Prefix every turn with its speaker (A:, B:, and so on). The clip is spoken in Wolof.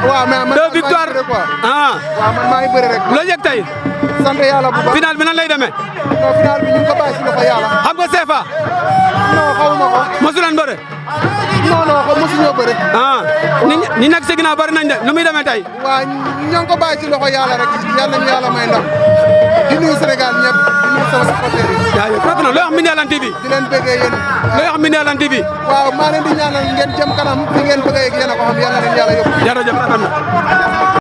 A: waaw mais
B: 2 victoires ah.
A: waaw man maa ngi bëre rek.
B: loo yëg tey.
A: sant yàlla bu baax.
B: final bi nan lay demee.
A: non final bi ñu ngi ko bàyyi si loxo yàlla.
B: xam nga CFA.
A: non xawuma ko.
B: mosu leen bëre.
A: non mosuñoo bëre.
B: ah ñi nekk si ginnaaw bari nañ de nu muy demee tey.
A: waaw ñoo ngi ko bàyyi si loxo yàlla rek yàlla nañu yàlla may ndam di nuyu Sénégal ñëpp di nuyu sama supporters yi.
B: jaajëf rafet na looy wax Mbine Yalane TV.
A: di leen bëggee yéen.
B: looy wax Mbine Yalane TV.
A: waaw maa leen di ñaanal ngeen jëm kanam fi ngeen bëggee ak yéen a ko xam yàlla nañu yàlla yóbbu.
B: jërëjëf rafet na.